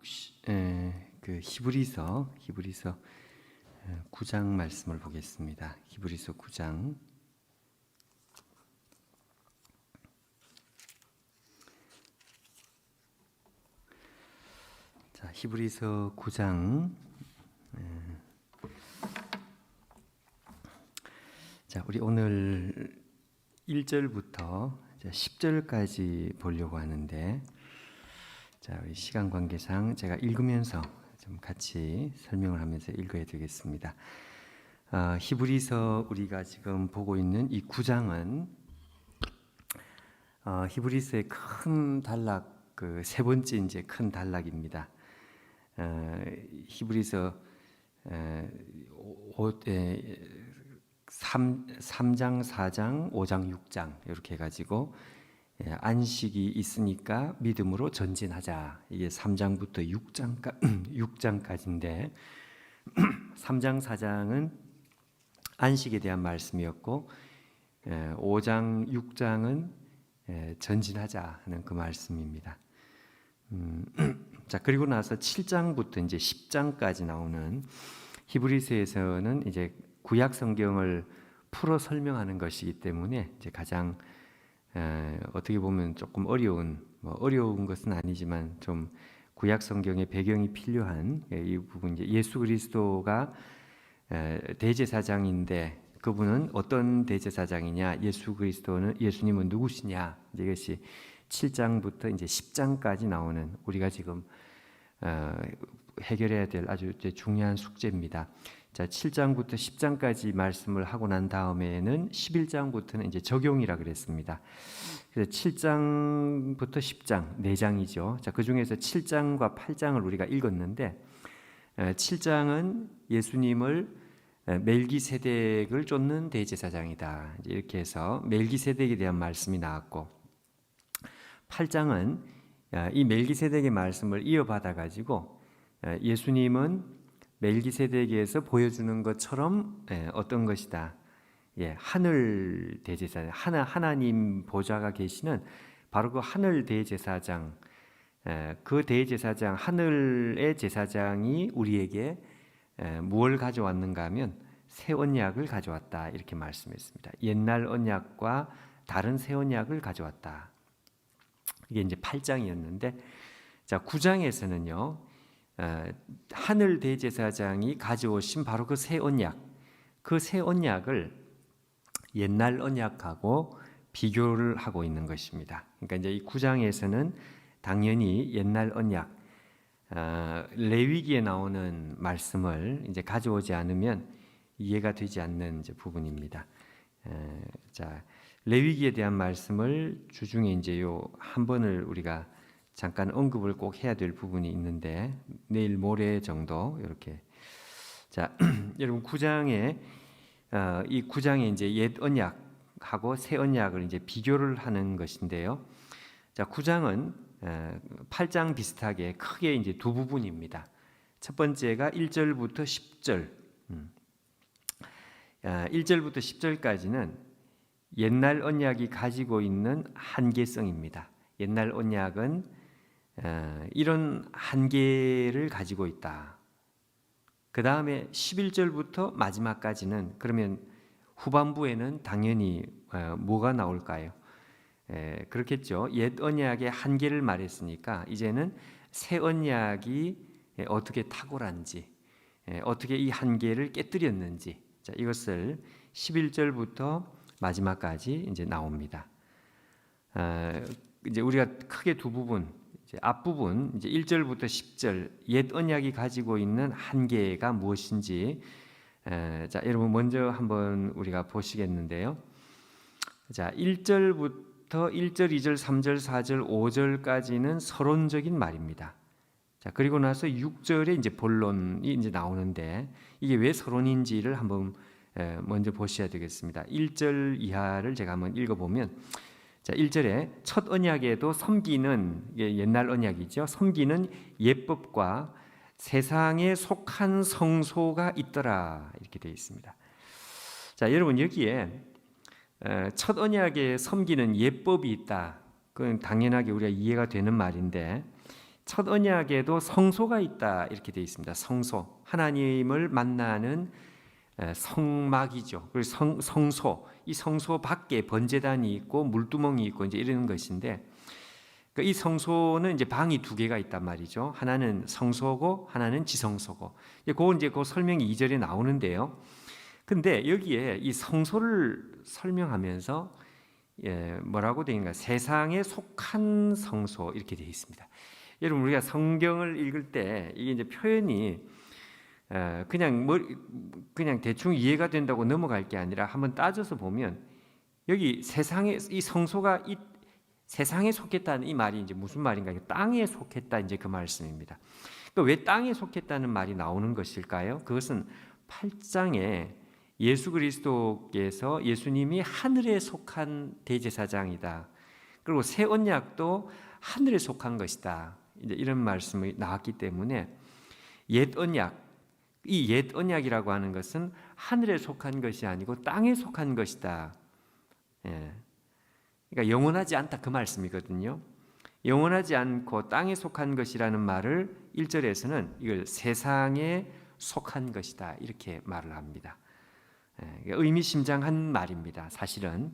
그 히브리서 9장 말씀을 보겠습니다. 히브리서 9장. 자, 히브리서 9장. 자, 우리 오늘 1절부터 10절까지 보려고 하는데, 자, 우리 시간 관계상 제가 읽으면서 좀 같이 설명을 하면서 읽어야 되겠습니다. 히브리서 우리가 지금 보고 있는 이 9장은 히브리서의 큰 단락, 그 세 번째 이제 큰 단락입니다. 히브리서 3장, 4장, 5장, 6장 이렇게 해가지고 안식이 있으니까 믿음으로 전진하자. 이게 3장부터 6장까지인데 3장, 4장은 안식에 대한 말씀이었고 5장, 6장은 전진하자 하는 그 말씀입니다. 자, 그리고 나서 7장부터 이제 10장까지 나오는 히브리서에서는 이제 구약 성경을 풀어 설명하는 것이기 때문에 이제 가장 어떻게 보면 조금 어려운 것은 아니지만 좀 구약 성경의 배경이 필요한 이 부분, 이제 예수 그리스도가 대제사장인데 그분은 어떤 대제사장이냐, 예수님은 누구시냐, 이것이 7장부터 이제 10장까지 나오는 우리가 지금 해결해야 될 아주 중요한 숙제입니다. 자, 7장부터 10장까지 말씀을 하고 난 다음에는 11장부터는 이제 적용이라 그랬습니다. 그래서 7장부터 10장, 4장이죠. 자, 그 중에서 7장과 8장을 우리가 읽었는데 7장은 예수님을 멜기세덱을 쫓는 대제사장이다, 이렇게 해서 멜기세덱에 대한 말씀이 나왔고, 8장은 이 멜기세덱의 말씀을 이어받아 가지고 예수님은 멜기세덱에서 보여주는 것처럼 어떤 것이다, 하늘 대제사장, 하나님 보좌가 계시는 바로 그 하늘 대제사장, 그 대제사장, 하늘의 제사장이 우리에게 무엇을 가져왔는가 하면 새 언약을 가져왔다, 이렇게 말씀했습니다. 옛날 언약과 다른 새 언약을 가져왔다. 이게 이제 8장이었는데, 자, 9장에서는요 하늘 대제사장이 가져오신 바로 그 새 언약, 그 새 언약을 옛날 언약하고 비교를 하고 있는 것입니다. 그러니까 이제 이 9장에서는 당연히 옛날 언약, 레위기에 나오는 말씀을 이제 가져오지 않으면 이해가 되지 않는 이제 부분입니다. 자, 레위기에 대한 말씀을 주중에 이제 요 한 번을 우리가 잠깐 언급을 꼭 해야 될 부분이 있는데 내일 모레 정도 이렇게. 자, 여러분 9장에 이 9장에 이제 옛 언약하고 새 언약을 이제 비교를 하는 것인데요. 자, 9장은 8장 비슷하게 크게 이제 두 부분입니다. 첫 번째가 1절부터 10절. 1절부터 10절까지는 옛날 언약이 가지고 있는 한계성입니다. 옛날 언약은 이런 한계를 가지고 있다. 그 다음에 11절부터 마지막까지는, 그러면 후반부에는 당연히 뭐가 나올까요? 그렇겠죠. 옛 언약의 한계를 말했으니까 이제는 새 언약이 어떻게 탁월한지, 어떻게 이 한계를 깨뜨렸는지, 자, 이것을 11절부터 마지막까지 이제 나옵니다. 이제 우리가 크게 두 부분, 이제 앞부분 이제 1절부터 10절 옛 언약이 가지고 있는 한계가 무엇인지, 자, 여러분 먼저 한번 우리가 보시겠는데요. 자, 1절부터 1절, 2절, 3절, 4절, 5절까지는 서론적인 말입니다. 자, 그리고 나서 6절에 이제 본론이 이제 나오는데 이게 왜 서론인지를 한번 먼저 보셔야 되겠습니다. 1절 이하를 제가 한번 읽어보면, 자, 1절에 첫 언약에도 섬기는, 옛날 언약이죠, 섬기는 예법과 세상에 속한 성소가 있더라, 이렇게 되어 있습니다. 자, 여러분 여기에 첫 언약에 섬기는 예법이 있다, 그건 당연하게 우리가 이해가 되는 말인데, 첫 언약에도 성소가 있다 이렇게 되어 있습니다. 성소, 하나님을 만나는 성막이죠. 그리고 성소, 이 성소 밖에 번제단이 있고 물두멍이 있고 이제 이런 것인데, 이 성소는 이제 방이 두 개가 있단 말이죠. 하나는 성소고 하나는 지성소고. 이제 그 설명이 2절에 나오는데요. 근데 여기에 이 성소를 설명하면서 뭐라고 되어 있는가? 세상에 속한 성소 이렇게 되어 있습니다. 여러분, 우리가 성경을 읽을 때 이게 이제 표현이 그냥 대충 이해가 된다고 넘어갈 게 아니라 한번 따져서 보면, 여기 세상에 이 성소가 세상에 속했다는 이 말이 이제 무슨 말인가? 땅에 속했다, 이제 그 말씀입니다. 그러니까 왜 땅에 속했다는 말이 나오는 것일까요? 그것은 8장에 예수 그리스도께서 예수님이 하늘에 속한 대제사장이다. 그리고 새 언약도 하늘에 속한 것이다. 이제 이런 말씀이 나왔기 때문에 옛 언약, 이 옛 언약이라고 하는 것은 하늘에 속한 것이 아니고 땅에 속한 것이다. 그러니까 영원하지 않다 그 말씀이거든요. 영원하지 않고 땅에 속한 것이라는 말을 1절에서는 이걸 세상에 속한 것이다 이렇게 말을 합니다. 의미심장한 말입니다. 사실은.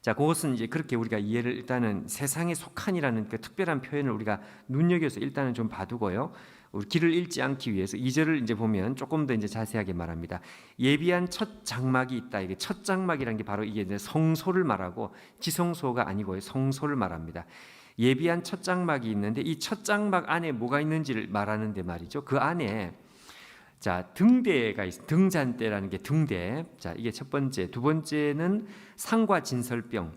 자, 그것은 이제 그렇게 우리가 이해를, 일단은 세상에 속한이라는 그 특별한 표현을 우리가 눈여겨서 일단은 좀 봐두고요. 우리 길을 잃지 않기 위해서 2절을 이제 보면 조금 더 이제 자세하게 말합니다. 예비한 첫 장막이 있다. 이게 첫 장막이라는 게 바로 이게 이제 성소를 말하고 지성소가 아니고요. 성소를 말합니다. 예비한 첫 장막이 있는데 이 첫 장막 안에 뭐가 있는지를 말하는데 말이죠. 그 안에 자, 등대가 있어. 등잔대라는 게 등대. 자, 이게 첫 번째. 두 번째는 상과 진설병.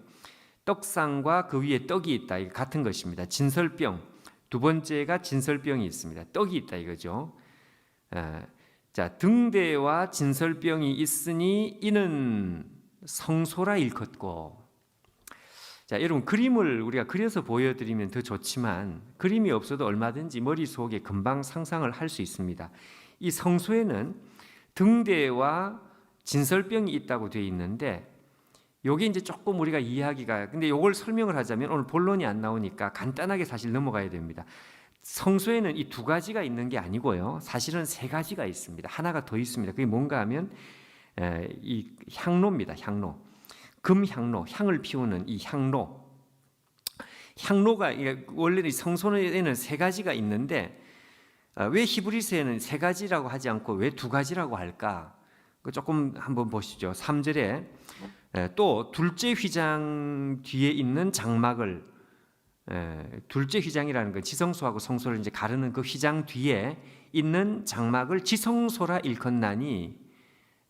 떡상과 그 위에 떡이 있다. 이게 같은 것입니다. 진설병. 두 번째가 진설병이 있습니다. 떡이 있다 이거죠. 자, 등대와 진설병이 있으니 이는 성소라 일컫고. 자, 여러분, 그림을 우리가 그려서 보여드리면 더 좋지만 그림이 없어도 얼마든지 머릿속에 금방 상상을 할 수 있습니다. 이 성소에는 등대와 진설병이 있다고 되어 있는데, 요게 이제 조금 우리가 이해하기가, 근데 요걸 설명을 하자면 오늘 본론이 안 나오니까 간단하게 사실 넘어가야 됩니다. 성소에는 이 두 가지가 있는 게 아니고요. 사실은 세 가지가 있습니다. 하나가 더 있습니다. 그게 뭔가 하면 이 향로입니다. 향로. 금향로, 향을 피우는 이 향로. 향로가 원래 성소에는 세 가지가 있는데 왜 히브리서에는 세 가지라고 하지 않고 왜 두 가지라고 할까? 조금 한번 보시죠. 3절에 또 둘째 휘장 뒤에 있는 장막을, 둘째 휘장이라는 건 지성소하고 성소를 이제 가르는 그 휘장 뒤에 있는 장막을 지성소라 일컫나니.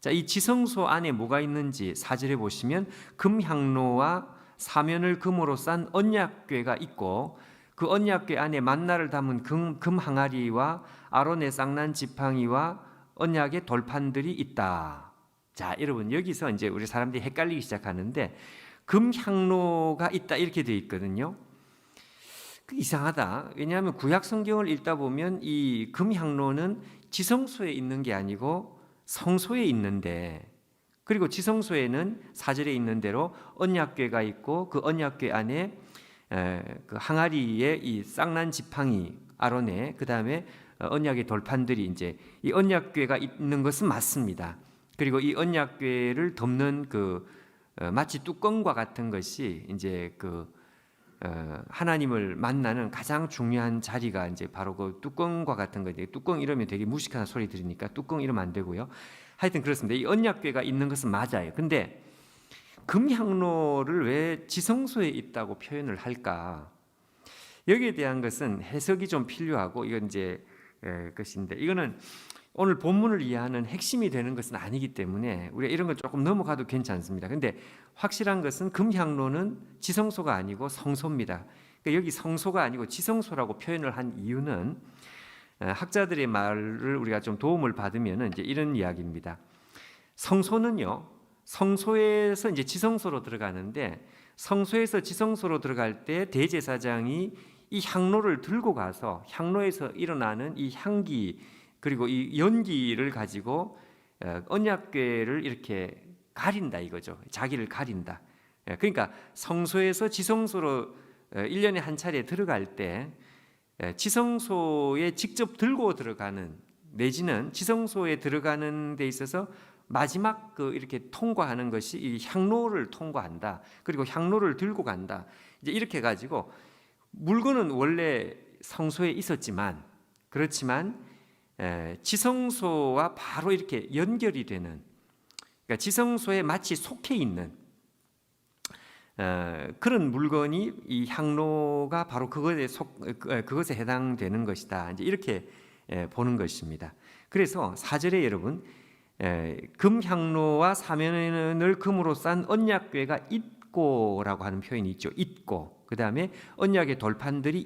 자, 이 지성소 안에 뭐가 있는지 4절에 보시면 금향로와 사면을 금으로 싼 언약궤가 있고, 그 언약궤 안에 만나를 담은 금 항아리와 아론의 쌍난 지팡이와 언약의 돌판들이 있다. 자, 여러분, 여기서 이제 우리 사람들이 헷갈리기 시작하는데 금향로가 있다 이렇게 되어 있거든요. 이상하다. 왜냐하면 구약 성경을 읽다 보면 이 금향로는 지성소에 있는 게 아니고 성소에 있는데, 그리고 지성소에는 4절에 있는 대로 언약궤가 있고 그 언약궤 안에 그 항아리에 이 쌍난 지팡이 아론의, 그 다음에 언약의 돌판들이, 이제 이 언약궤가 있는 것은 맞습니다. 그리고 이 언약궤를 덮는 그 마치 뚜껑과 같은 것이 이제 그 하나님을 만나는 가장 중요한 자리가 이제 바로 그 뚜껑과 같은 거. 뚜껑 이러면 되게 무식한 소리 들으니까 뚜껑 이러면 안 되고요. 하여튼 그렇습니다. 이 언약궤가 있는 것은 맞아요. 근데 금향로를 왜 지성소에 있다고 표현을 할까? 여기에 대한 것은 해석이 좀 필요하고, 이건 이제 것인데, 이거는 오늘 본문을 이해하는 핵심이 되는 것은 아니기 때문에 우리가 이런 걸 조금 넘어가도 괜찮습니다. 근데 확실한 것은 금향로는 지성소가 아니고 성소입니다. 그러니까 여기 성소가 아니고 지성소라고 표현을 한 이유는 학자들의 말을 우리가 좀 도움을 받으면 이제 이런 이야기입니다. 성소는요, 성소에서 이제 지성소로 들어가는데, 성소에서 지성소로 들어갈 때 대제사장이 이 향로를 들고 가서 향로에서 일어나는 이 향기 그리고 이 연기를 가지고 언약궤를 이렇게 가린다 이거죠. 자기를 가린다. 그러니까 성소에서 지성소로 1년에 한 차례 들어갈 때 지성소에 직접 들고 들어가는, 내지는 지성소에 들어가는 데 있어서 마지막 이렇게 통과하는 것이 이 향로를 통과한다. 그리고 향로를 들고 간다. 이제 이렇게 가지고 물건은 원래 성소에 있었지만, 그렇지만 지성소와 바로 이렇게 연결이 되는, 그러니까 지성소에 마치 속해 있는 그런 물건이, 이 향로가 바로 그것에 해당되는 것이다. 이제 이렇게 보는 것입니다. 그래서 4절에 여러분, 금향로와 사면을 금으로 싼 언약궤가 있고라고 하는 표현이 있죠. 있고, 그 다음에 언약의 돌판들이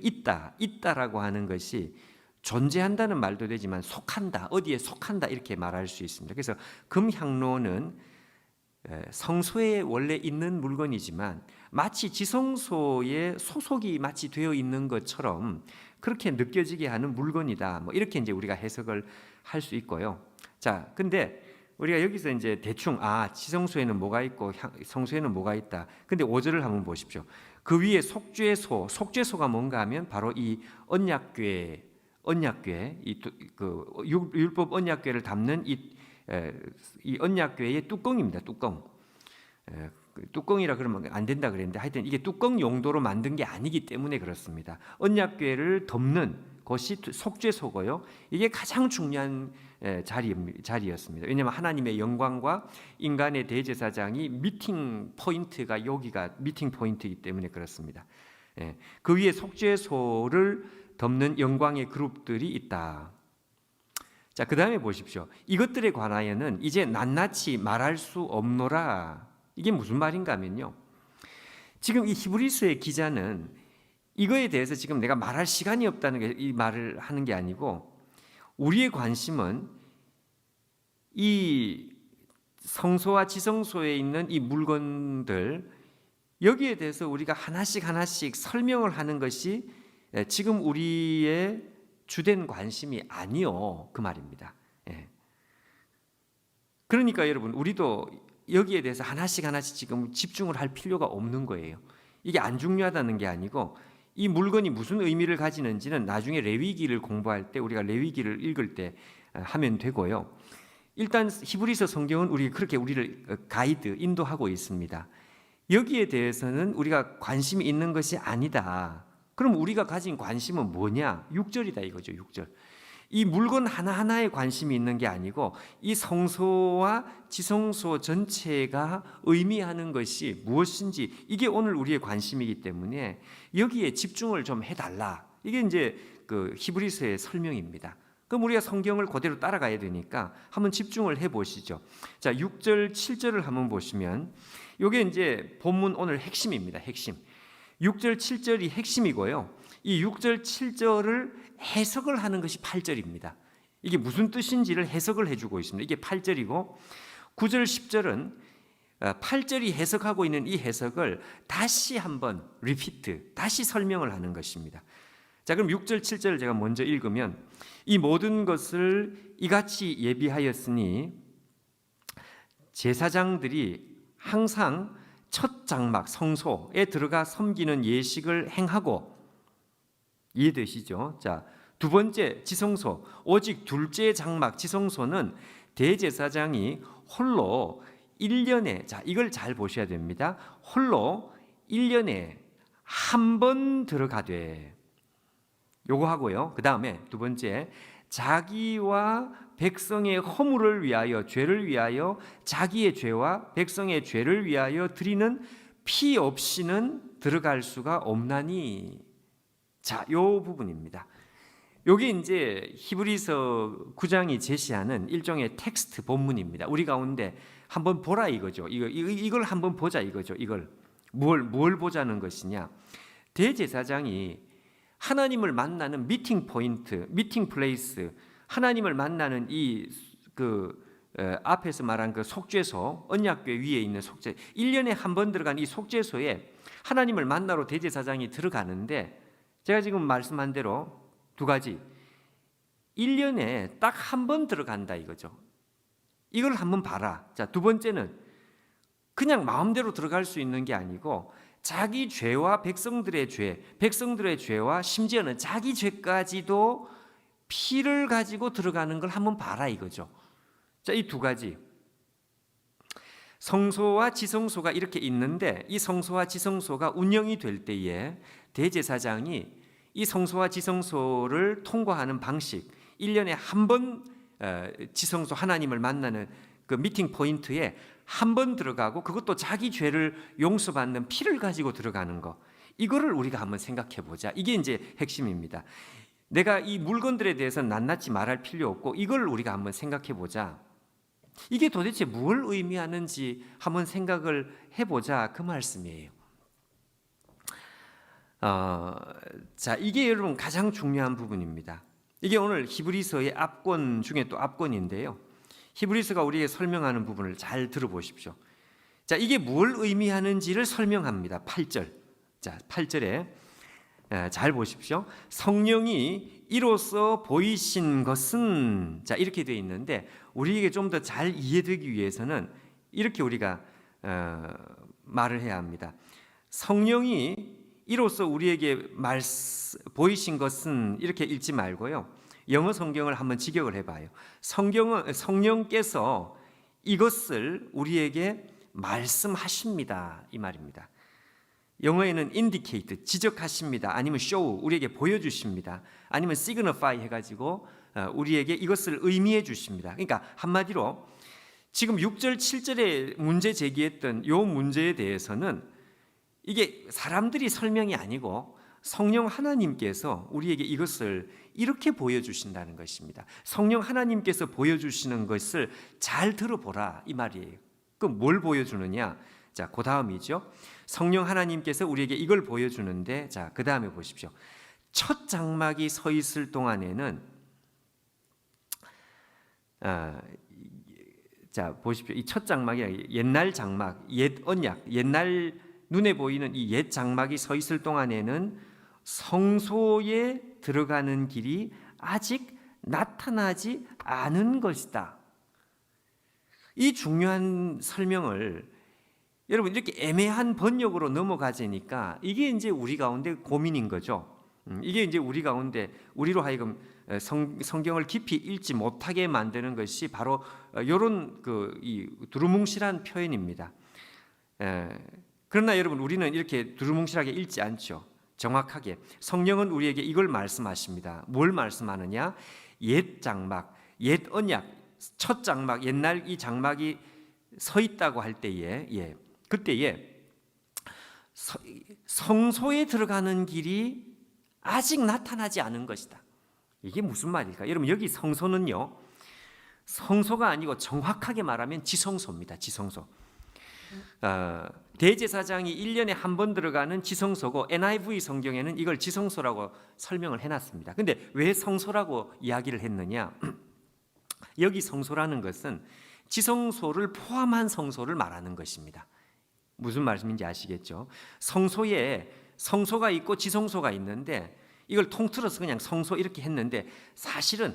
있다라고 하는 것이 존재한다는 말도 되지만 속한다, 어디에 속한다 이렇게 말할 수 있습니다. 그래서 금향로는 성소에 원래 있는 물건이지만 마치 지성소에 소속이 마치 되어 있는 것처럼 그렇게 느껴지게 하는 물건이다. 뭐 이렇게 이제 우리가 해석을 할 수 있고요. 자, 근데 우리가 여기서 이제 대충 지성소에는 뭐가 있고 성소에는 뭐가 있다. 근데 5절을 한번 보십시오. 그 위에 속죄소가 뭔가 하면 바로 이 언약궤, 율법 언약궤를 담는 이 언약궤의 뚜껑입니다. 뚜껑이라 그러면 안 된다 그랬는데, 하여튼 이게 뚜껑 용도로 만든 게 아니기 때문에 그렇습니다. 언약궤를 덮는 것이 속죄소고요. 이게 가장 중요한 자리였습니다. 왜냐하면 하나님의 영광과 인간의 대제사장이 미팅 포인트가 여기가 미팅 포인트이기 때문에 그렇습니다. 그 위에 속죄소를 덮는 영광의 그룹들이 있다. 자, 그 다음에 보십시오. 이것들에 관하여는 이제 낱낱이 말할 수 없노라. 이게 무슨 말인가 하면요, 지금 이 히브리서의 기자는 이거에 대해서 지금 내가 말할 시간이 없다는 게 이 말을 하는 게 아니고, 우리의 관심은 이 성소와 지성소에 있는 이 물건들, 여기에 대해서 우리가 하나씩 설명을 하는 것이 지금 우리의 주된 관심이 아니요, 그 말입니다. 그러니까 여러분, 우리도 여기에 대해서 하나씩 지금 집중을 할 필요가 없는 거예요. 이게 안 중요하다는 게 아니고, 이 물건이 무슨 의미를 가지는지는 나중에 레위기를 공부할 때, 우리가 레위기를 읽을 때 하면 되고요. 일단 히브리서 성경은 그렇게 우리를 인도하고 있습니다. 여기에 대해서는 우리가 관심이 있는 것이 아니다. 그럼 우리가 가진 관심은 뭐냐? 6절이다 이거죠. 6절. 이 물건 하나하나에 관심이 있는 게 아니고, 이 성소와 지성소 전체가 의미하는 것이 무엇인지, 이게 오늘 우리의 관심이기 때문에 여기에 집중을 좀 해달라. 이게 이제 그 히브리서의 설명입니다. 그럼 우리가 성경을 그대로 따라가야 되니까 한번 집중을 해보시죠. 자, 6절, 7절을 한번 보시면, 이게 이제 본문 오늘 핵심입니다. 핵심. 6절, 7절이 핵심이고요. 이 6절, 7절을 해석을 하는 것이 8절입니다. 이게 무슨 뜻인지를 해석을 해주고 있습니다. 이게 8절이고, 9절, 10절은 8절이 해석하고 있는 이 해석을 다시 한번 다시 설명을 하는 것입니다. 자, 그럼 6절, 7절을 제가 먼저 읽으면, 이 모든 것을 이같이 예비하였으니 제사장들이 항상 첫 장막 성소에 들어가 섬기는 예식을 행하고, 이해되시죠? 자, 두 번째 지성소, 오직 둘째 장막 지성소는 대제사장이 홀로 1년에, 자, 이걸 잘 보셔야 됩니다. 홀로 1년에 한 번 들어가되, 요거 하고요. 그 다음에 두 번째, 자기와 백성의 허물을 위하여, 죄를 위하여, 자기의 죄와 백성의 죄를 위하여 드리는 피 없이는 들어갈 수가 없나니. 자, 요 부분입니다. 요게 이제 히브리서 9장이 제시하는 일종의 텍스트 본문입니다. 우리 가운데 한번 보라 이거죠. 이걸 한번 보자 이거죠. 이걸 뭘 보자는 것이냐? 대제사장이 하나님을 만나는 미팅 포인트, 미팅 플레이스, 하나님을 만나는 앞에서 말한 그 속죄소, 언약궤 위에 있는 속죄, 1년에 한 번 들어간 이 속죄소에 하나님을 만나러 대제사장이 들어가는데, 제가 지금 말씀한 대로 두 가지, 1년에 딱 한 번 들어간다 이거죠. 이걸 한번 봐라. 자, 두 번째는 그냥 마음대로 들어갈 수 있는 게 아니고 자기 죄와 백성들의 죄와 심지어는 자기 죄까지도 피를 가지고 들어가는 걸 한번 봐라 이거죠. 자, 이 두 가지. 성소와 지성소가 이렇게 있는데 이 성소와 지성소가 운영이 될 때에 대제사장이 이 성소와 지성소를 통과하는 방식, 1년에 한 번 지성소 하나님을 만나는 그 미팅 포인트에 한 번 들어가고 그것도 자기 죄를 용서받는 피를 가지고 들어가는 거, 이거를 우리가 한번 생각해 보자. 이게 이제 핵심입니다. 내가 이 물건들에 대해서 낱낱이 말할 필요 없고 이걸 우리가 한번 생각해 보자. 이게 도대체 뭘 의미하는지 한번 생각을 해보자, 그 말씀이에요. 자, 이게 여러분 가장 중요한 부분입니다. 이게 오늘 히브리서의 앞권 중에 또 앞권인데요. 히브리서가 우리에게 설명하는 부분을 잘 들어보십시오. 자, 이게 뭘 의미하는지를 설명합니다. 8절. 자, 8절에 잘 보십시오. 성령이 이로써 보이신 것은, 자, 이렇게 되어 있는데 우리에게 좀 더 잘 이해되기 위해서는 이렇게 우리가 말을 해야 합니다. 성령이 이로써 우리에게 보이신 것은 이렇게 읽지 말고요. 영어 성경을 한번 직역을 해봐요. 성령께서 이것을 우리에게 말씀하십니다, 이 말입니다. 영어에는 indicate, 지적하십니다, 아니면 show, 우리에게 보여주십니다, 아니면 signify 해가지고 우리에게 이것을 의미해 주십니다. 그러니까 한마디로 지금 6절, 7절에 문제 제기했던 이 문제에 대해서는 이게 사람들이 설명이 아니고 성령 하나님께서 우리에게 이것을 이렇게 보여주신다는 것입니다. 성령 하나님께서 보여주시는 것을 잘 들어보라, 이 말이에요. 그럼 뭘 보여주느냐? 자, 그 다음이죠. 성령 하나님께서 우리에게 이걸 보여주는데, 자, 그 다음에 보십시오. 첫 장막이 서 있을 동안에는, 자, 보십시오. 이 첫 장막이 옛날 장막, 옛 언약, 옛날 눈에 보이는 이 옛 장막이 서 있을 동안에는 성소에 들어가는 길이 아직 나타나지 않은 것이다. 이 중요한 설명을 여러분 이렇게 애매한 번역으로 넘어가자니까 이게 이제 우리 가운데 고민인 거죠. 이게 이제 우리 가운데 우리로 하여금 성경을 깊이 읽지 못하게 만드는 것이 바로 이런 이 두루뭉실한 표현입니다. 그러나 여러분 우리는 이렇게 두루뭉실하게 읽지 않죠. 정확하게 성령은 우리에게 이걸 말씀하십니다. 뭘 말씀하느냐? 옛 장막, 옛 언약, 첫 장막, 옛날 이 장막이 서 있다고 할 때에, 그때에 성소에 들어가는 길이 아직 나타나지 않은 것이다. 이게 무슨 말일까? 여러분 여기 성소는요, 성소가 아니고 정확하게 말하면 지성소입니다. 지성소. 대제사장이 1년에 한 번 들어가는 지성소고 NIV 성경에는 이걸 지성소라고 설명을 해놨습니다. 근데 왜 성소라고 이야기를 했느냐? 여기 성소라는 것은 지성소를 포함한 성소를 말하는 것입니다. 무슨 말씀인지 아시겠죠? 성소에 성소가 있고 지성소가 있는데 이걸 통틀어서 그냥 성소 이렇게 했는데 사실은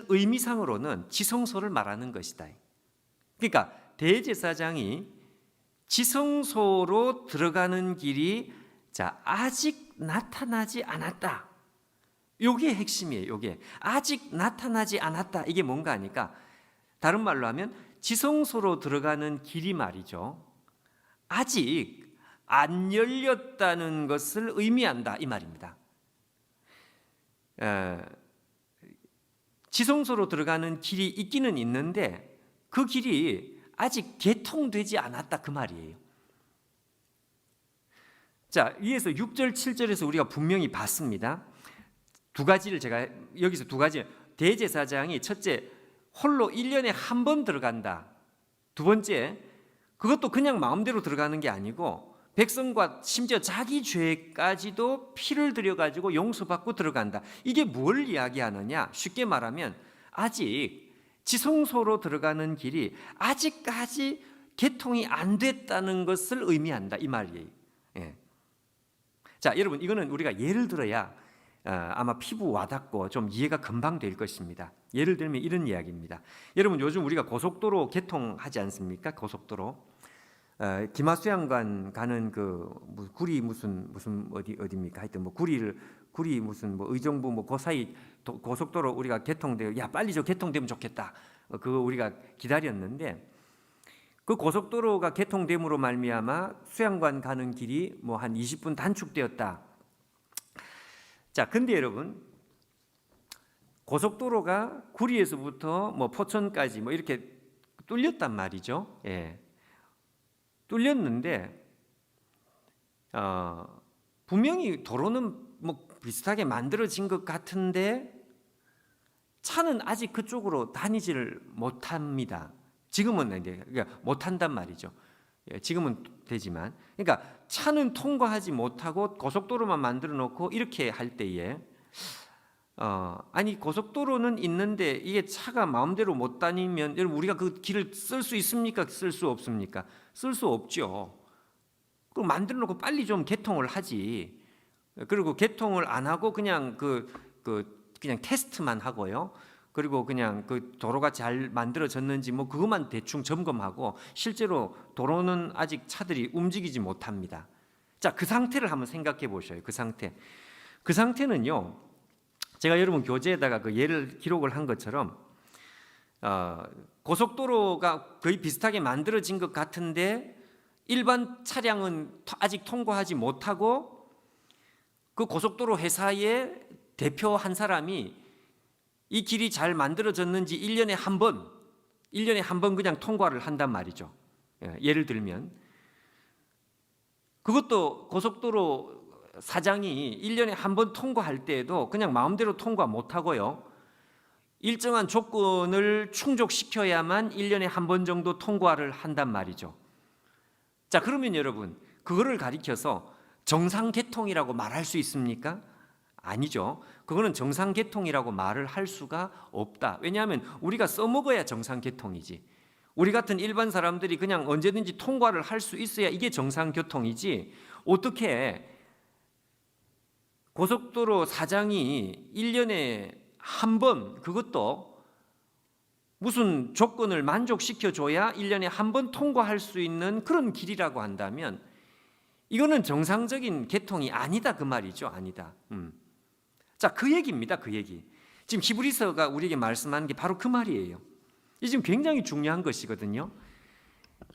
의미상으로는 지성소를 말하는 것이다. 그러니까 대제사장이 지성소로 들어가는 길이 아직 나타나지 않았다. 이게 핵심이에요. 이게 아직 나타나지 않았다. 이게 뭔가 하니까 다른 말로 하면 지성소로 들어가는 길이 말이죠. 아직 안 열렸다는 것을 의미한다, 이 말입니다. 지성소로 들어가는 길이 있기는 있는데 그 길이 아직 개통되지 않았다, 그 말이에요. 자, 위에서 6절, 7절에서 우리가 분명히 봤습니다. 두 가지를 제가 여기서 두 가지, 대제사장이 첫째 홀로 1년에 한 번 들어간다. 두 번째, 그것도 그냥 마음대로 들어가는 게 아니고 백성과 심지어 자기 죄까지도 피를 들여가지고 용서받고 들어간다. 이게 뭘 이야기하느냐? 쉽게 말하면 아직 지성소로 들어가는 길이 아직까지 개통이 안 됐다는 것을 의미한다, 이 말이에요. 자, 여러분 이거는 우리가 예를 들어야 아마 피부 와닿고 좀 이해가 금방 될 것입니다. 예를 들면 이런 이야기입니다. 여러분 요즘 우리가 고속도로 개통하지 않습니까? 고속도로. 기마수양관 가는 구리 무슨 어디입니까? 하여튼 뭐 구리 무슨 뭐 의정부 뭐 그 사이 고속도로 우리가 개통되어 야 빨리 저 개통되면 좋겠다. 그거 우리가 기다렸는데 그 고속도로가 개통됨으로 말미암아 수양관 가는 길이 뭐 한 20분 단축되었다. 자, 근데 여러분 고속도로가 구리에서부터 뭐 포천까지 뭐 이렇게 뚫렸단 말이죠. 예. 뚫렸는데 분명히 도로는 뭐 비슷하게 만들어진 것 같은데 차는 아직 그쪽으로 다니지를 못합니다. 지금은 이제 그러니까 못한단 말이죠. 예, 지금은 되지만, 그러니까 차는 통과하지 못하고 고속도로만 만들어 놓고 이렇게 할 때에 아니 고속도로는 있는데 이게 차가 마음대로 못 다니면 여러분 우리가 그 길을 쓸 수 있습니까? 쓸 수 없습니까? 쓸 수 없죠. 그럼 만들어 놓고 빨리 좀 개통을 하지. 그리고 개통을 안 하고 그냥 그냥 테스트만 하고요. 그리고 그냥 그 도로가 잘 만들어졌는지 뭐 그것만 대충 점검하고 실제로 도로는 아직 차들이 움직이지 못합니다. 자, 그 상태를 한번 생각해 보셔요. 그 상태는요. 제가 여러분 교재에다가 그 예를 기록을 한 것처럼 고속도로가 거의 비슷하게 만들어진 것 같은데 일반 차량은 아직 통과하지 못하고 그 고속도로 회사의 대표 한 사람이 이 길이 잘 만들어졌는지 1년에 한 번 그냥 통과를 한단 말이죠. 예를 들면 그것도 고속도로 사장이 1년에 한 번 통과할 때에도 그냥 마음대로 통과 못하고요. 일정한 조건을 충족시켜야만 1년에 한 번 정도 통과를 한단 말이죠. 자, 그러면 여러분 그거를 가리켜서 정상개통이라고 말할 수 있습니까? 아니죠. 그거는 정상개통이라고 말을 할 수가 없다. 왜냐하면 우리가 써먹어야 정상개통이지. 우리 같은 일반 사람들이 그냥 언제든지 통과를 할 수 있어야 이게 정상교통이지. 어떻게 고속도로 사장이 1년에 한 번, 그것도 무슨 조건을 만족시켜줘야 1년에 한 번 통과할 수 있는 그런 길이라고 한다면 이거는 정상적인 개통이 아니다 그 말이죠. 아니다. 자, 그 얘기입니다. 그 얘기. 지금 히브리서가 우리에게 말씀하는 게 바로 그 말이에요. 이게 지금 굉장히 중요한 것이거든요.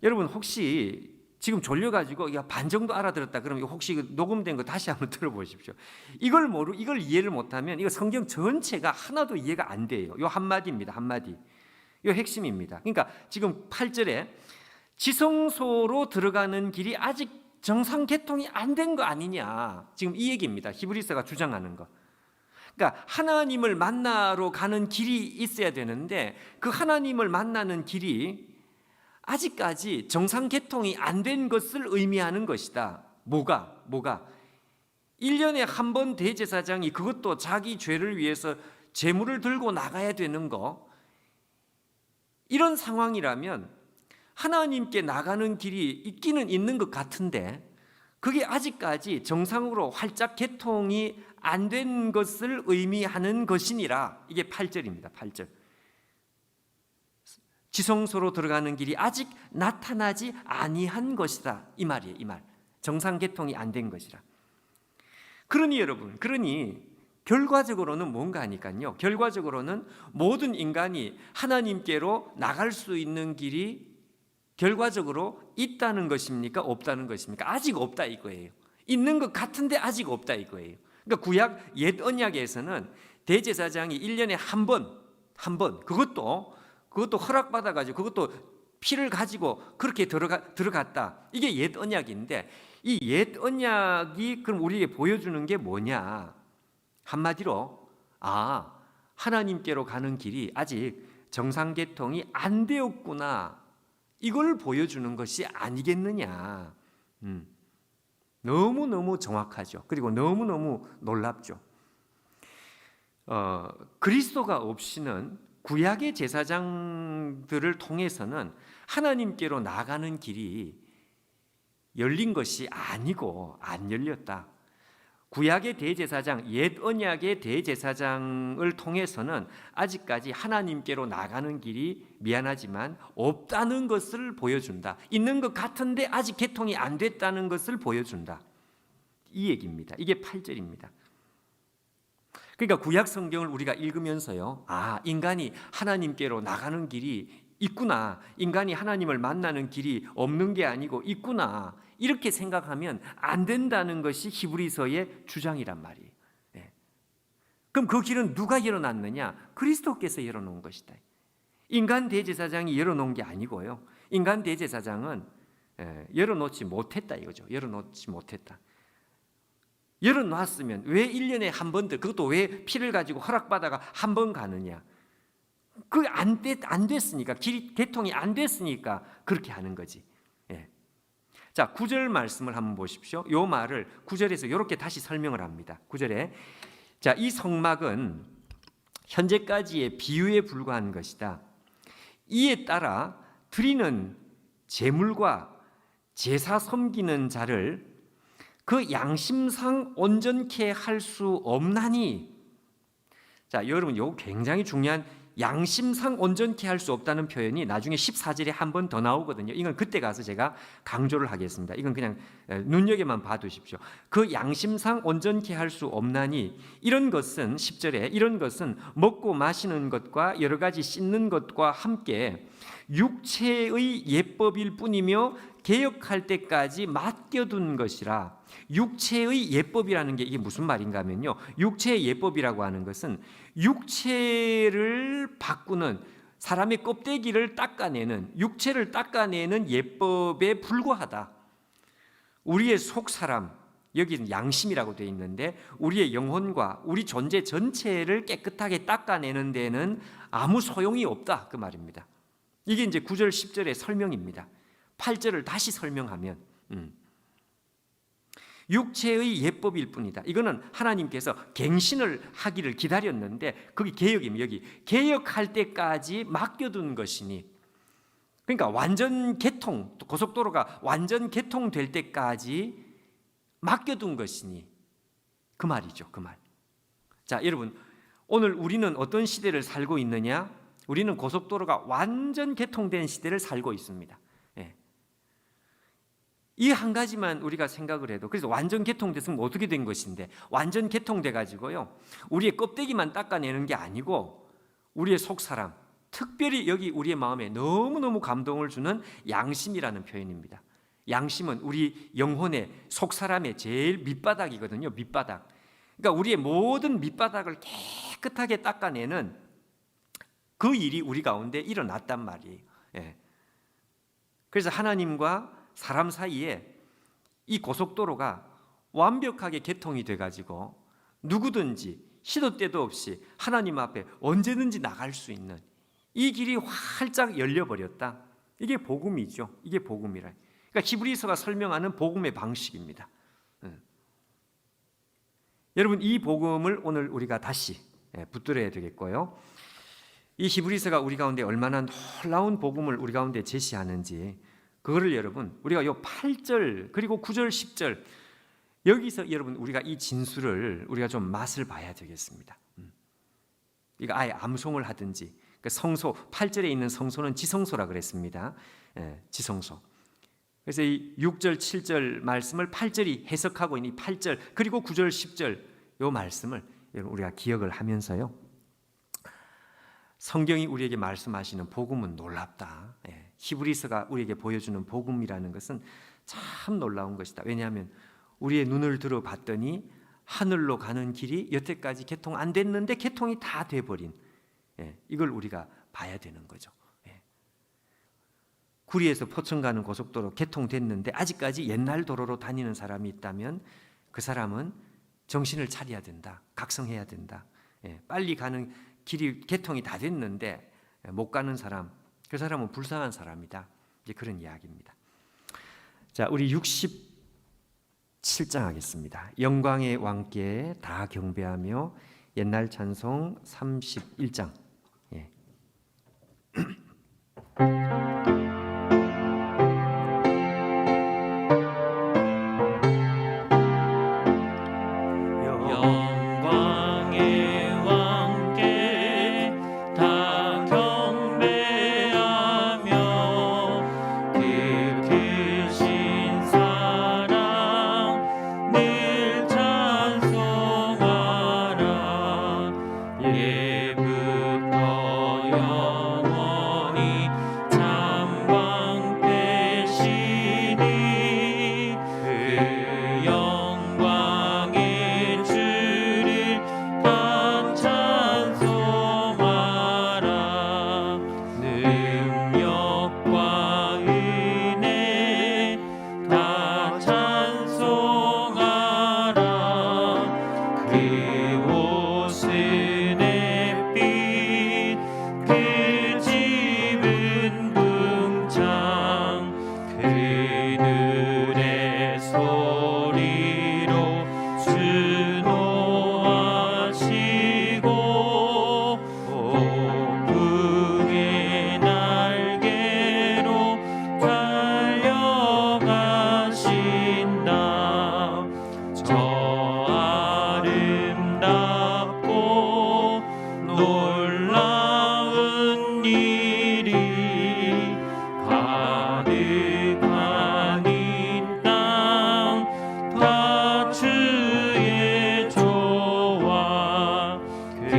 여러분 혹시 지금 졸려가지고 반 정도 알아들었다 그러면 혹시 녹음된 거 다시 한번 들어보십시오. 이걸 이해를 못하면 이거 성경 전체가 하나도 이해가 안 돼요. 요 한마디입니다. 한마디. 요 핵심입니다. 그러니까 지금 8절에 지성소로 들어가는 길이 아직 정상 개통이 안 된 거 아니냐. 지금 이 얘기입니다. 히브리서가 주장하는 거. 그러니까 하나님을 만나러 가는 길이 있어야 되는데 그 하나님을 만나는 길이 아직까지 정상 개통이 안 된 것을 의미하는 것이다. 뭐가? 1년에 한 번 대제사장이 그것도 자기 죄를 위해서 제물을 들고 나가야 되는 거. 이런 상황이라면 하나님께 나가는 길이 있기는 있는 것 같은데 그게 아직까지 정상으로 활짝 개통이 안 된 것을 의미하는 것이니라. 이게 8절입니다. 8절. 지성소로 들어가는 길이 아직 나타나지 아니한 것이다. 이 말이에요. 이 말. 정상 개통이 안 된 것이라. 그러니 여러분, 결과적으로는 뭔가 하니까요. 결과적으로는 모든 인간이 하나님께로 나갈 수 있는 길이 결과적으로 있다는 것입니까? 없다는 것입니까? 아직 없다 이거예요. 있는 것 같은데 아직 없다 이거예요. 그러니까 구약 옛 언약에서는 대제사장이 1년에 한 번 그것도 허락받아가지고 그것도 피를 가지고 그렇게 들어갔다. 이게 옛 언약인데 이 옛 언약이 그럼 우리에게 보여주는 게 뭐냐? 한마디로 하나님께로 가는 길이 아직 정상개통이 안 되었구나. 이걸 보여주는 것이 아니겠느냐. 너무너무 정확하죠. 그리고 너무너무 놀랍죠. 그리스도가 없이는 구약의 제사장들을 통해서는 하나님께로 나가는 길이 열린 것이 아니고 안 열렸다. 구약의 대제사장, 옛 언약의 대제사장을 통해서는 아직까지 하나님께로 나가는 길이 미안하지만 없다는 것을 보여준다. 있는 것 같은데 아직 개통이 안 됐다는 것을 보여준다. 이 얘기입니다. 이게 8절입니다. 그러니까 구약 성경을 우리가 읽으면서요, 인간이 하나님께로 나가는 길이 있구나, 인간이 하나님을 만나는 길이 없는 게 아니고 있구나, 이렇게 생각하면 안 된다는 것이 히브리서의 주장이란 말이에요. 그럼 그 길은 누가 열어놨느냐? 그리스도께서 열어놓은 것이다. 인간 대제사장이 열어놓은 게 아니고요, 인간 대제사장은 열어놓지 못했다 이거죠. 열어놓지 못했다. 열어놨으면 왜 1년에 한 번, 그것도 왜 피를 가지고 허락받아가 한 번 가느냐? 그게 안 됐으니까, 개통이 안 됐으니까 그렇게 하는 거지. 자, 9절 말씀을 한번 보십시오. 이 말을 9절에서 이렇게 다시 설명을 합니다. 9절에 자, 이 성막은 현재까지의 비유에 불과한 것이다. 이에 따라 드리는 제물과 제사 섬기는 자를 그 양심상 온전케 할 수 없나니. 자, 여러분, 이거 굉장히 중요한, 양심상 온전케 할 수 없다는 표현이 나중에 14절에 한 번 더 나오거든요. 이건 그때 가서 제가 강조를 하겠습니다. 이건 그냥 눈여겨만 봐두십시오. 그 양심상 온전케 할 수 없나니, 이런 것은 10절에 이런 것은 먹고 마시는 것과 여러 가지 씻는 것과 함께 육체의 예법일 뿐이며 개혁할 때까지 맡겨둔 것이라. 육체의 예법이라는 게 이게 무슨 말인가 하면요, 육체의 예법이라고 하는 것은 육체를 바꾸는, 사람의 껍데기를 닦아내는, 육체를 닦아내는 예법에 불과하다. 우리의 속사람, 여기는 양심이라고 되어 있는데 우리의 영혼과 우리 존재 전체를 깨끗하게 닦아내는 데는 아무 소용이 없다, 그 말입니다. 이게 이제 9절 10절의 설명입니다. 8절을 다시 설명하면 육체의 예법일 뿐이다. 이거는 하나님께서 갱신을 하기를 기다렸는데 그게 개혁입니다. 여기 개혁할 때까지 맡겨둔 것이니, 그러니까 완전 개통, 고속도로가 완전 개통될 때까지 맡겨둔 것이니, 그 말이죠. 그 말. 자, 여러분, 오늘 우리는 어떤 시대를 살고 있느냐? 우리는 고속도로가 완전 개통된 시대를 살고 있습니다. 이 한 가지만 우리가 생각을 해도, 그래서 완전 개통됐으면 어떻게 된 것인데, 완전 개통돼 가지고요, 우리의 껍데기만 닦아내는 게 아니고 우리의 속사람, 특별히 여기 우리의 마음에 너무너무 감동을 주는 양심이라는 표현입니다. 양심은 우리 영혼의 속사람의 제일 밑바닥이거든요. 밑바닥. 그러니까 우리의 모든 밑바닥을 깨끗하게 닦아내는 그 일이 우리 가운데 일어났단 말이에요. 그래서 하나님과 사람 사이에 이 고속도로가 완벽하게 개통이 돼가지고 누구든지 시도 때도 없이 하나님 앞에 언제든지 나갈 수 있는 이 길이 활짝 열려버렸다. 이게 복음이죠. 이게 복음이라. 그러니까 히브리서가 설명하는 복음의 방식입니다. 여러분, 이 복음을 오늘 우리가 다시 붙들어야 되겠고요. 이 히브리서가 우리 가운데 얼마나 놀라운 복음을 우리 가운데 제시하는지, 그거를 여러분, 우리가 요 8절 그리고 9절 10절 여기서 여러분 우리가 이 진수를 우리가 좀 맛을 봐야 되겠습니다. 이거 아예 암송을 하든지, 그 성소 8절에 있는 성소는 지성소라 그랬습니다. 지성소. 그래서 이 6절 7절 말씀을 8절이 해석하고 있는 이 8절 그리고 9절 10절 요 말씀을 여러분 우리가 기억을 하면서요, 성경이 우리에게 말씀하시는 복음은 놀랍다. 히브리서가 우리에게 보여주는 복음이라는 것은 참 놀라운 것이다. 왜냐하면 우리의 눈을 들어봤더니 하늘로 가는 길이 여태까지 개통 안 됐는데 개통이 다 돼버린, 이걸 우리가 봐야 되는 거죠. 구리에서 포천 가는 고속도로 개통됐는데 아직까지 옛날 도로로 다니는 사람이 있다면 그 사람은 정신을 차려야 된다. 각성해야 된다. 빨리 가는 길이 개통이 다 됐는데 못 가는 사람, 그 사람은 불쌍한 사람이다. 이제 그런 이야기입니다. 자, 우리 67장 하겠습니다. 영광의 왕께 다 경배하며 옛날 찬송 31장. 왕께 다 경배하며 그 크신 사랑 늘 찬송하라. 예부터 영원히 잠방되시니 그 영광의 주를 다 찬송하라. 능력과 은혜 다 찬송하라. 그 옷은 햇빛 그 집은 궁창 그 눈의 소리로 수노하시고 폭풍의 날개로 달려가신다. 저 아름답고 놀라운 일이 가득한 이 땅 다 주의 조와 그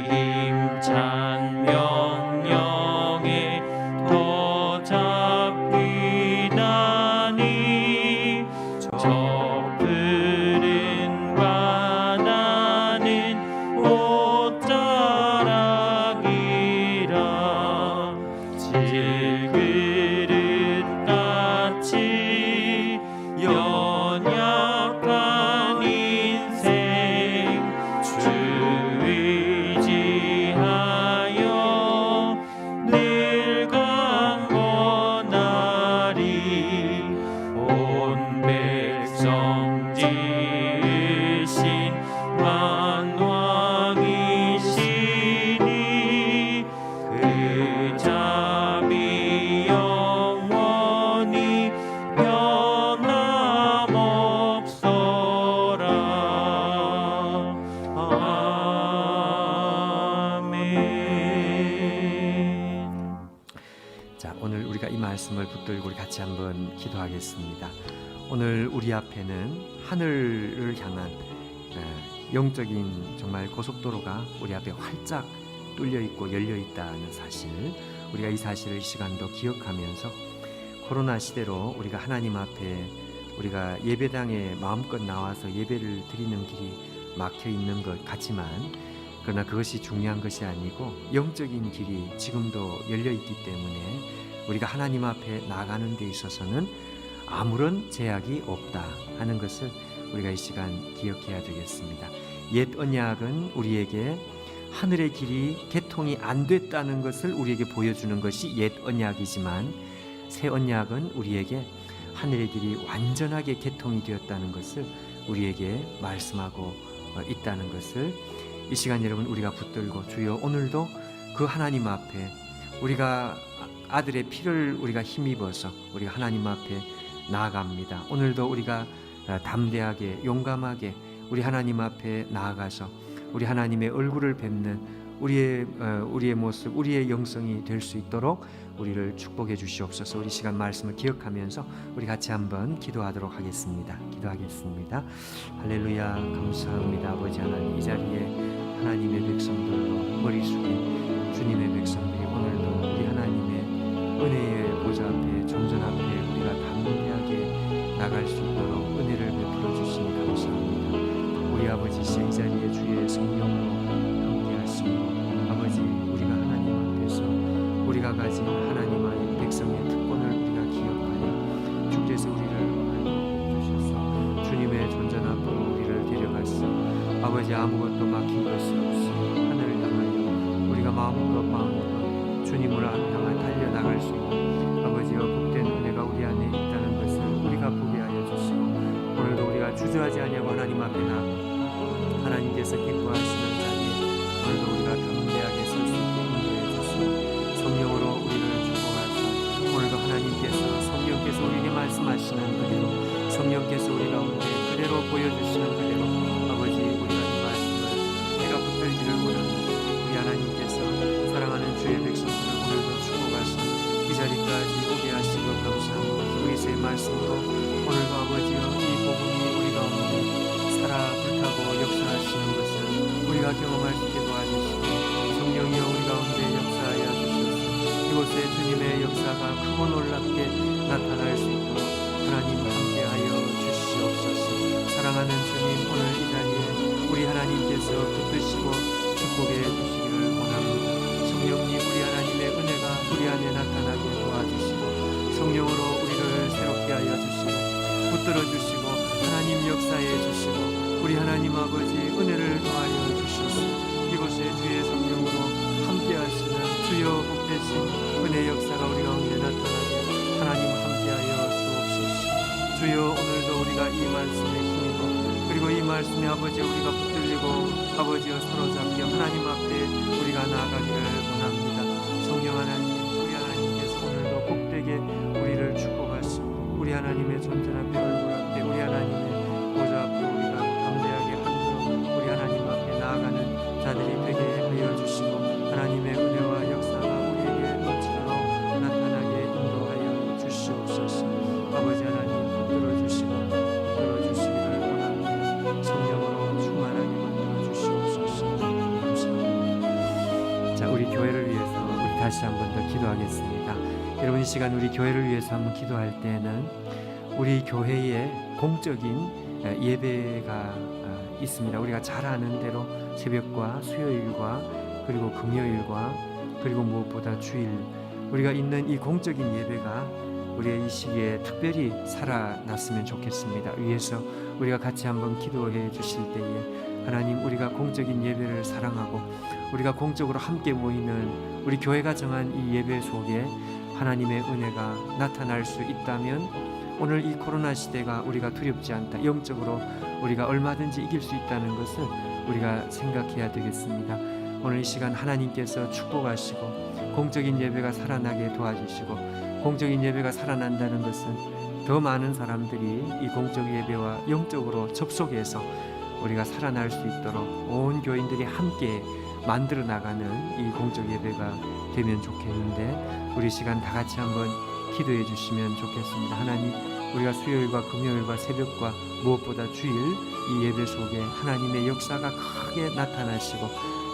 힘찬 명령에 더 잡히다니 저 푸른 바다는 옷자락이라. 질그릇같이 연약한 인생 주 의지하여 늘 강건하리. 온 백성 지으신 만왕이시니 그 자비 영원히 변함없어라. 아멘. 자, 오늘 우리가 이 말씀을 붙들고 우리 같이 한번 기도하겠습니다. 오늘 우리 앞에는 하늘을 향한 영적인 정말 고속도로가 우리 앞에 활짝 뚫려 있고 열려 있다는 사실, 우리가 이 사실을 이 시간도 기억하면서 코로나 시대로 우리가 하나님 앞에 우리가 예배당에 마음껏 나와서 예배를 드리는 길이 막혀 있는 것 같지만, 그러나 그것이 중요한 것이 아니고 영적인 길이 지금도 열려 있기 때문에 우리가 하나님 앞에 나가는 데 있어서는 아무런 제약이 없다 하는 것을 우리가 이 시간 기억해야 되겠습니다. 옛 언약은 우리에게 하늘의 길이 개통이 안 됐다는 것을 우리에게 보여주는 것이 옛 언약이지만, 새 언약은 우리에게 하늘의 길이 완전하게 개통이 되었다는 것을 우리에게 말씀하고 있다는 것을 이 시간 여러분 우리가 붙들고, 주여 오늘도 그 하나님 앞에 우리가 아들의 피를 우리가 힘입어서 우리가 하나님 앞에 나아갑니다. 오늘도 우리가 담대하게 용감하게 우리 하나님 앞에 나아가서 우리 하나님의 얼굴을 뵙는 우리의 모습, 우리의 영성이 될 수 있도록 우리를 축복해 주시옵소서. 우리 시간 말씀을 기억하면서 우리 같이 한번 기도하도록 하겠습니다. 기도하겠습니다. 할렐루야. 감사합니다. 아버지 하나님, 이 자리에 하나님의 백성들로 머리 숙인 주님의 백성들이 오늘도 우리 하나님의 은혜의 보좌 앞에, 정전 앞에 우리가 담대하게 나갈 수 있도록 은혜를 베풀어 주시니 감사합니다. 우리 아버지, 이 자리에 주의 성령으로 함께 하시고, 아버지 우리가 하나님 앞에서 우리가 가진 하나님의 백성의 특권을 우리가 기억하여 주께서 우리를 주셔서 주님의 존전 앞으로 우리를 데려가서 아버지 아무것도 막힌 것이 없이 하늘을 향하여 우리가 마음껏 주님을 향해 달려나갈 수 있는 아버지여 복된 은혜가 우리 안에 있다는 것을 우리가 보게 하여 주시고, 오늘도 우리가 주저하지 아니하고 하나님 앞에 나아가 하나님께서 기뻐하시는 자리에 오늘도 우리가 담대하게 설 수 있게 인도해 주시고, 성령으로 우리를 축복하사 오늘도 하나님께서 성령께서 우리에게 말씀하시는 그대로, 성령께서 우리 가운데 그대로 보여주시는 그대로 아버지 우리가 이 말씀을 내가 순종할 수 있게 도와주시고 성령이여 우리 가운데 역사하여 주시옵소서. 이곳에 주님의 역사가 크고 놀랍게 나타날 수 있도록 하나님 함께하여 주시옵소서. 사랑하는 주님, 오늘 이 자리에 우리 하나님께서 붙드시고 축복해 주시기를 원합니다. 성령님, 우리 하나님의 은혜가 우리 안에 나타나게 도와주시고 성령으로 우리를 새롭게 하여 주시고 붙들어 주시고 하나님 역사해 주시고 우리 하나님 아버지 은혜를 더하여 주셔서 이곳에 주의 성령으로 함께 하시는 주여 복되신 은혜 역사가 우리 가운데 나타나게 하나님 함께하여 주옵소서. 주여 오늘도 우리가 이 말씀에 힘입어 그리고 이 말씀에 아버지 우리가 붙들리고 아버지여 사로잡혀 하나님 앞에 우리가 나아가기를 원합니다. 성령 하나님, 우리 하나님께서 오늘도 복되게 우리를 축복하시고 우리 하나님의 존전 앞에 얼굴 앞에 우리 하나님의 보좌 앞에 우리가 담대하게 함으로 우리 하나님 앞에 나아가는 자들이 되게 하여 주시고 하나님의 은혜와 역사가 우리에게 넘치도록 나타나게 인도하여 주시옵소서. 아버지 하나님 붙들어 주시기를 원합니다. 성령으로 충만하게 만들어 주시옵소서. 감사합니다. 자, 우리 교회를 위해서 우리 다시 한 번 더 기도하겠습니다. 여러분, 이 시간 우리 교회를 위해서 한번 기도할 때는 우리 교회에 공적인 예배가 있습니다. 우리가 잘 아는 대로 새벽과 수요일과 그리고 금요일과 그리고 무엇보다 주일 우리가 있는 이 공적인 예배가 우리의 이 시기에 특별히 살아났으면 좋겠습니다. 위에서 우리가 같이 한번 기도해 주실 때에 하나님, 우리가 공적인 예배를 사랑하고 우리가 공적으로 함께 모이는 우리 교회가 정한 이 예배 속에 하나님의 은혜가 나타날 수 있다면 오늘 이 코로나 시대가 우리가 두렵지 않다, 영적으로 우리가 얼마든지 이길 수 있다는 것을 우리가 생각해야 되겠습니다. 오늘 이 시간 하나님께서 축복하시고 공적인 예배가 살아나게 도와주시고 공적인 예배가 살아난다는 것은 더 많은 사람들이 이 공적 예배와 영적으로 접속해서 우리가 살아날 수 있도록 온 교인들이 함께 만들어 나가는 이 공적 예배가 되면 좋겠는데 우리 시간 다 같이 한번 기도해 주시면 좋겠습니다. 하나님, 우리가 수요일과 금요일과 새벽과 무엇보다 주일 이 예배 속에 하나님의 역사가 크게 나타나시고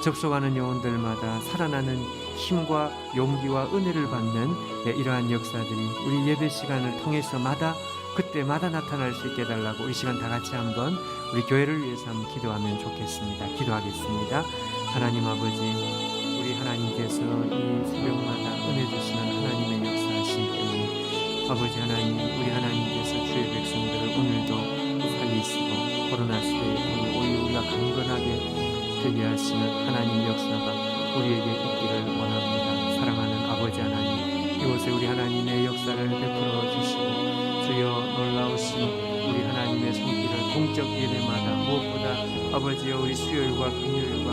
접속하는 영혼들마다 살아나는 힘과 용기와 은혜를 받는 이러한 역사들이 우리 예배 시간을 통해서마다 그때마다 나타날 수 있게 해달라고 이 시간 다 같이 한번 우리 교회를 위해서 한번 기도하면 좋겠습니다. 기도하겠습니다. 하나님 아버지, 우리 하나님께서 이 새벽마다 은혜 주시는 하나님의 역사하심 때문에 아버지 하나님, 우리 하나님께서 주의 백성들을 오늘도 살리시고 코로나 시대에 오히려 우리가 강건하게 되게 하시는 하나님 역사가 우리에게 있기를 원합니다. 사랑하는 아버지 하나님, 이곳에 우리 하나님의 역사를 베풀어 주시고 주여 놀라우신 우리 하나님의 손길을 공적 예배마다 무엇보다 아버지여 우리 수요일과 금요일과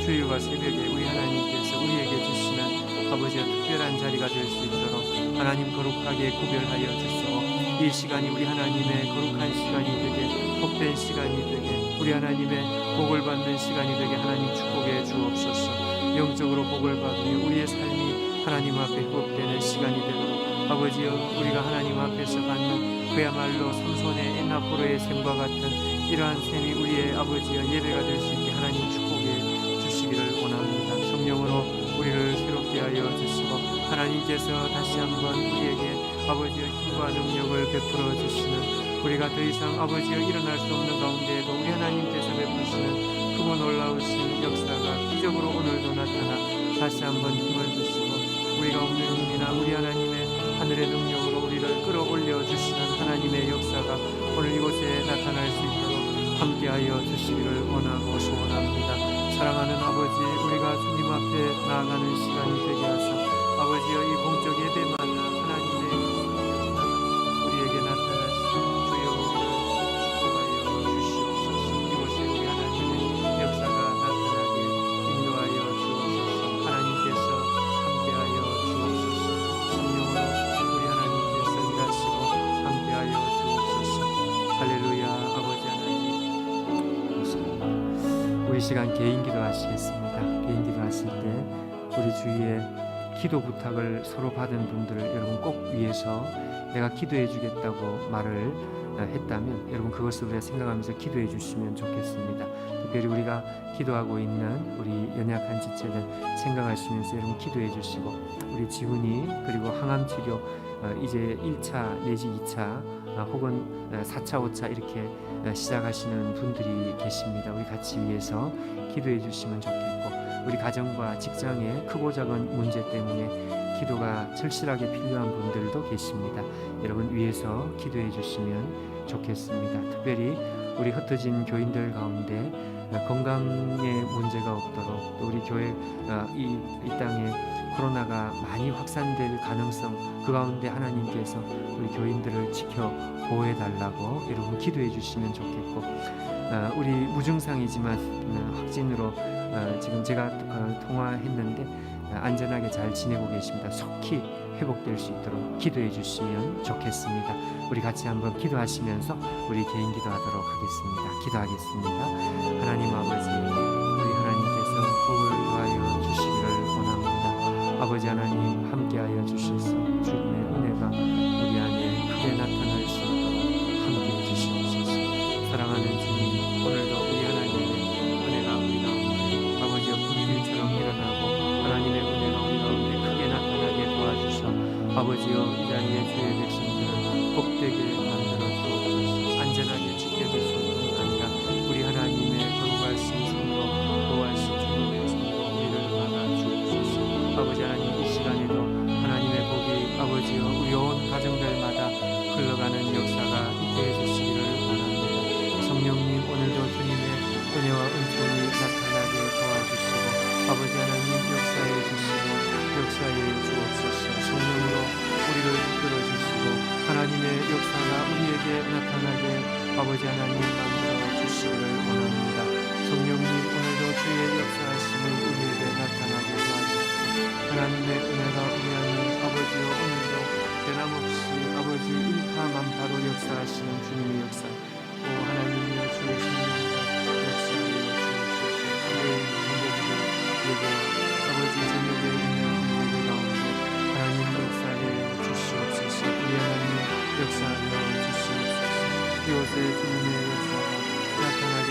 주일과 새벽에 우리 하나님께서 우리에게 주시는 아버지여 특별한 자리가 될 수 있도록 하나님 거룩하게 구별하여 주시고 이 시간이 우리 하나님의 거룩한 시간이 되게 복된 시간이 되게 우리 하나님의 복을 받는 시간이 되게 하나님 축복해 주옵소서. 영적으로 복을 받으며 우리의 삶이 하나님 앞에 회복되는 시간이 되도록 아버지여 우리가 하나님 앞에서 받는 그야말로 삼손의 엔하포로의 샘과 같은 이러한 샘이 우리의 아버지여 예배가 될 수 있게 하나님 축복해 주시기를 원합니다. 성령으로 우리를 새롭게 하여 주시고 하나님께서 다시 한번 우리에게 아버지여 힘과 능력을 베풀어 주시는 우리가 더 이상 아버지여 일어날 수 없는 가운데에도 우리 하나님께서 베푸시는 크고 놀라우신 역사가 기적으로 오늘도 나타나 다시 한번 힘을 주시고 우리가 없는 힘이나 우리 하나님의 하늘의 능력으로 우리를 끌어올려 주시는 하나님의 역사가 오늘 이곳에 나타날 수 있도록 함께하여 주시기를 원하고 소원합니다. 사랑하는 아버지, 우리가 주님 앞에 나아가는 시간이 되게 하사 아버지여 이 공적 예배마다 하나님의 역사가 우리에게 나타나시고 주여 우리를 축복하여 주시옵소서. 이곳에 우리 하나님의 역사가 나타나게 인도하여 주옵소서. 하나님께서 함께하여 주옵소서. 성령으로 우리 하나님께서 일하시고 함께하여 주옵소서. 할렐루야. 아버지 하나님 감사합니다. 우리 시간 개인 기도하시겠습니다. 개인 기도하실 때 우리 주위에 기도 부탁을 서로 받은 분들을 여러분 꼭 위해서 내가 기도해 주겠다고 말을 했다면 여러분 그것을 우리가 생각하면서 기도해 주시면 좋겠습니다. 특별히 우리가 기도하고 있는 우리 연약한 지체들 생각하시면서 여러분 기도해 주시고, 우리 지훈이 그리고 항암 치료 이제 1차 내지 2차 혹은 4차 5차 이렇게 시작하시는 분들이 계십니다. 우리 같이 위해서 기도해 주시면 좋겠고, 우리 가정과 직장의 크고 작은 문제 때문에 기도가 절실하게 필요한 분들도 계십니다. 여러분 위해서 기도해 주시면 좋겠습니다. 특별히 우리 흩어진 교인들 가운데 건강에 문제가 없도록, 또 우리 교회 이 땅에 코로나가 많이 확산될 가능성, 그 가운데 하나님께서 우리 교인들을 지켜 보호해 달라고 여러분 기도해 주시면 좋겠고, 우리 무증상이지만 확진으로 지금 제가 통화했는데 안전하게 잘 지내고 계십니다. 속히 회복될 수 있도록 기도해 주시면 좋겠습니다. 우리 같이 한번 기도하시면서 우리 개인 기도하도록 하겠습니다. 기도하겠습니다. 하나님 아버지, 우리 하나님께서 복을 더하여 주시기를 원합니다. 아버지 하나님 함께하여 주셔서 주님의 은혜가 우리 안에 크게 나타날 수 있도록 함께해 주시옵소서. 사랑하는 주님, 오늘도 우리 하나님의 은혜가 우리 가운데 아버지의 불길처럼 일어나고 하나님의 은혜가 우리 가운데 크게 나타나게 도와주셔 아버지여 이 자리에 주의 백성들을 복되게 만들어 주옵소서. 안전하게 지켜줄 수 있는 아니라 우리 하나님의 거룩하신 성도 보호하신 주님의 성도 우리를 막아 주옵소서. 아버지 하나님 이 시간에도 하나님의 복이 아버지여 우리 온 가정들마다 흘러가는 역사가 있게 해주시기를 원합니다. 성령님 오늘도 주님의 은혜와 은총이 나타나게 도와주시고 아버지 하나님 역사해 주시고 역사해 주옵소서. 성령으로 우리를 이끌어 주시고 하나님의 역사가 우리에게 나타나게 아버지 하나님 만들어 주시기를 원합니다. 성령님 오늘도 주의 역사하심을 우리에게 나타나게 도와주시고 하나님의 은혜가 우리 안에 아버지여 오늘도 변함없이 아버지 일파만파로 역사하시는 주님의 역사, 오 하나님이여 주의 성령과 역사하여 주옵소서. 우리의 성도들을 예배 아버지 저녁에 있는 우리 가운데 하나님 역사해 주시옵소서. 우리 하나님 역사하여 주시옵소서. 이곳에 주님의 역사가 나타나게